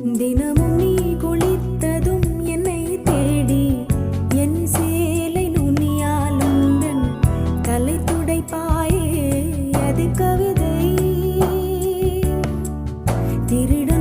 தினமும் நீ குளித்ததும் என்னை தேடி என் சேலை நுனியால் உந்தன் தலை துடைப்பாயே அது கவிதை திருடன்